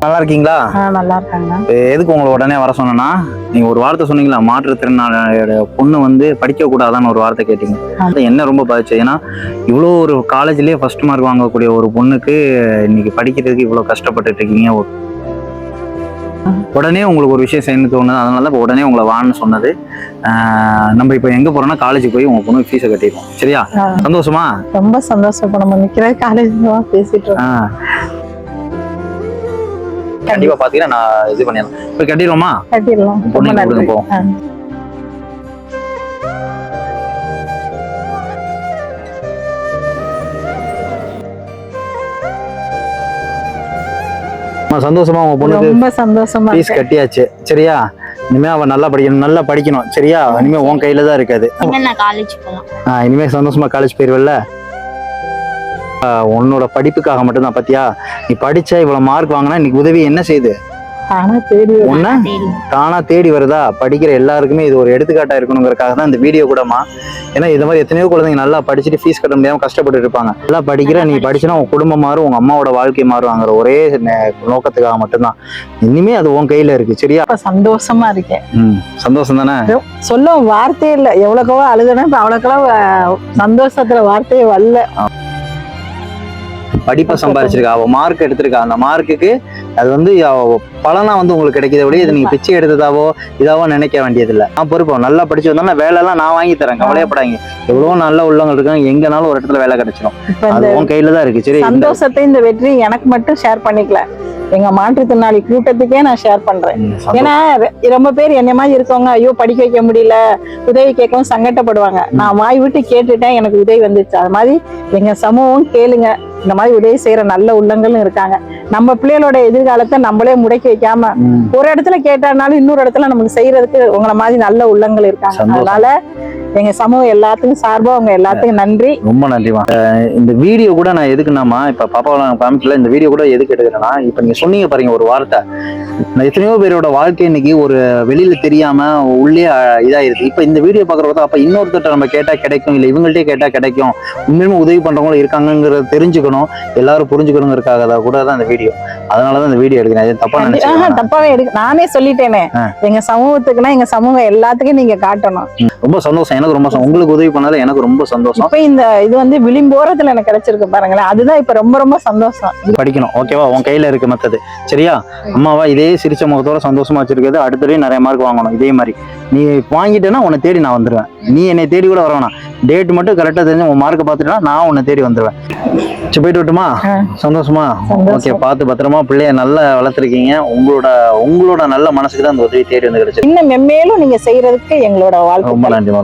நல்லா இருக்கீங்களா? நல்லா இருக்காங்க. எதுக்கு உங்களை உடனே வர சொன்னா, நீங்க ஒரு வார்த்தை சொன்னீங்களா, மாற்றுத்திறனாளியோட பொண்ணு வந்து படிக்க கூடாதான்னு ஒரு வார்த்தை கேட்டீங்க. அது என்ன ரொம்ப பாதிச்சு. ஏன்னா இவ்வளோ ஒரு காலேஜ்லயே ஃபர்ஸ்ட் மார்க் வாங்கக்கூடிய ஒரு பொண்ணுக்கு இன்னைக்கு படிக்கிறதுக்கு இவ்வளவு கஷ்டப்பட்டுட்டு இருக்கீங்க. உடனே உங்களுக்கு ஒரு விஷயம் செய்யணும்னு தோணுது. அதனால இப்போ உடனே உங்களை வான்னு சொன்னது. நம்ம இப்போ எங்க போறோம்னா காலேஜுக்கு போய் உங்க பொண்ணுக்கு ஃபீஸை கட்டிடுவோம். சரியா? சந்தோஷமா? ரொம்ப சந்தோஷம். இப்போ நம்ம நிக்கிற காலேஜ் பேசிட்டு இருக்கோம். கண்டிப்பா பாத்தீங்கன்னா நான் இது பண்ணிடலாம். இப்போ கட்டிடுவோமா? கட்டிடலாம். ரொம்ப நன்றி. சந்தோஷமா உங்க பொண்ணுக்கு ரொம்ப சந்தோஷமா ஃபீஸ் கட்டியாச்சு. சரியா? இனிமே அவ நல்லா படிக்கணும். சரியா? இனிமே உன் கையில தான் இருக்காது. இனிமே சந்தோஷமா காலேஜ் போயிருவல்ல. உன்னோட படிப்புக்காக மட்டும்தான். பாத்தியா, நீ படிச்ச இவ்வளவு மார்க் வாங்கினா இன்னைக்கு உதவி என்ன செய்யுது? தானா தேடி வருதா? படிக்கிற எல்லாருக்குமே இது ஒரு எடுத்துக்காட்டா இருக்கணுங்கிறதுக்காக தான் இந்த வீடியோ கூடமா. ஏன்னா இது மாதிரி எத்தனையோ குழந்தைங்க நல்லா படிச்சுட்டு ஃபீஸ் கட்ட முடியாம கஷ்டப்பட்டு இருப்பாங்க. நல்லா படிக்கிற நீ படிச்சுன்னா உங்க குடும்பம் மாறும், உங்க அம்மாவோட வாழ்க்கை மாறுவாங்கிற ஒரே நோக்கத்துக்காக மட்டும்தான். இனிமே அது உன் கையில இருக்கு. சரியா? சந்தோஷமா இருக்கேன். சந்தோஷம் தானே? சொல்ல வார்த்தையே இல்லை. எவ்வளவுக்கோ அழுதுனா இப்ப அவ்வளவுக்கெல்லாம் சந்தோஷத்துல வார்த்தையே வரல. படிப்பை சம்பாதிச்சிருக்கா, அவ மார்க் எடுத்திருக்கா. அந்த மார்க்குக்கு அது வந்து பலனா வந்து உங்களுக்கு கிடைக்கிறத விட இது நீங்க பிச்சை எடுத்ததாவோ இதாவோ நினைக்க வேண்டியது இல்லை. நான் பொறுப்போம். நல்லா படிச்சு வந்தோம்னா வேலை எல்லாம் நான் வாங்கி தரேன், கவலையப்படாங்க. எவ்வளவு நல்ல உள்ளவங்க இருக்காங்க, எங்கனாலும் ஒரு இடத்துல வேலை கிடைச்சிடும். அது உன் கையில தான் இருக்கு. சரி, சந்தோஷத்தை இந்த வெற்றி எனக்கு மட்டும் ஷேர் பண்ணிக்கல, எங்க மாற்றுத்திறனாளி கூட்டத்துக்கே நான் ஷேர் பண்றேன். ஏன்னா ரொம்ப பேர் என்ன மாதிரி இருக்கவங்க, ஐயோ படிக்க வைக்க முடியல, உதவி கேட்கவும் சங்கடப்படுவாங்க. நான் வாய் விட்டு கேட்டுட்டேன், எனக்கு உதவி வந்துச்சு. அது மாதிரி எங்க சமூகம் கேளுங்க, இந்த மாதிரி உதவி செய்யற நல்ல உள்ளங்களும் இருக்காங்க. நம்ம பிள்ளைகளோட எதிர்காலத்தை நம்மளே முடக்கி வைக்காம ஒரு இடத்துல கேட்டாலும் இன்னொரு இடத்துல நமக்கு செய்யறதுக்கு உங்களை மாதிரி நல்ல உள்ளங்கள் இருக்காங்க. அதனால எங்க சமூகம் எல்லாத்துக்கும் சார்பா உங்க எல்லாத்துக்கும் நன்றி. ரொம்ப நன்றிமா. இந்த வீடியோ கூட நான் எதுக்குன்னாமா, இப்ப பாப்பாவெல்லாம் காமிக்கல, இந்த வீடியோ கூட எதுக்கு எடுக்கிறேன்னா, இப்ப நீங்க சொன்னீங்க பாருங்க ஒரு வார்த்தை, எத்தனையோ பேரோட வாழ்க்கை இன்னைக்கு ஒரு வெளியில தெரியாம உள்ளே இதாயிருக்கு. இப்ப இந்த வீடியோ பாக்குறப்ப அப்ப இன்னொருத்தட்ட நம்ம கேட்டா கிடைக்கும், இல்ல இவங்கள்ட்டே கேட்டா கிடைக்கும், உண்மையுமே உதவி பண்றவங்களும் இருக்காங்கிறத தெரிஞ்சுக்கணும், எல்லாரும் புரிஞ்சுக்கணுங்கிறதுக்காக கூட தான் இந்த வீடியோ. அதனாலதான் இந்த வீடியோ எடுக்கிறேன். தப்பா நினைச்சேன். தப்பாவே எடுக்க நானே சொல்லிட்டேனே. எங்க சமூகத்துக்குன்னா எங்க சமூகம் எல்லாத்துக்கும் நீங்க காட்டணும். ரொம்ப சந்தோஷம். எனக்கு ரொம்ப உங்களுக்கு உதவி பண்ணாலும் எனக்கு ரொம்ப சந்தோஷம். இப்ப இந்த இது வந்து விளிம்போரத்துல எனக்கு கிடைச்சிருக்கு பாருங்களேன், அதுதான் இப்ப ரொம்ப ரொம்ப சந்தோஷம். படிக்கணும். ஓகேவா? உன் கையில இருக்கு மத்தது. சரியா? அம்மாவா இதே சிரிச்ச முகத்தோட சந்தோஷமா வச்சிருக்கிறது. அடுத்ததையும் நிறைய மார்க் வாங்கணும். இதே மாதிரி நீ வாங்கிட்டேன்னா உன்னை தேடி நான் வந்துடுவேன். நீ என்னை தேடி கூட வர வேணாம். டேட் மட்டும் கரெக்டா தெரிஞ்சு உன் மார்க்கை பார்த்துட்டா நான் உன்னை தேடி வந்துடுவேன். சரி, போயிட்டு விட்டுமா? சந்தோஷமா? ஓகே, பார்த்து பத்திரமா பிள்ளைய நல்லா வளர்த்துருக்கீங்க. உங்களோட நல்ல மனசுக்கு தான் அந்த உதவி தேடி வந்து கிடைச்சு. இன்னும் மென்மேலும் நீங்க செய்யறதுக்கு எங்களோட வாழ்க்கை. ரொம்ப நன்றி.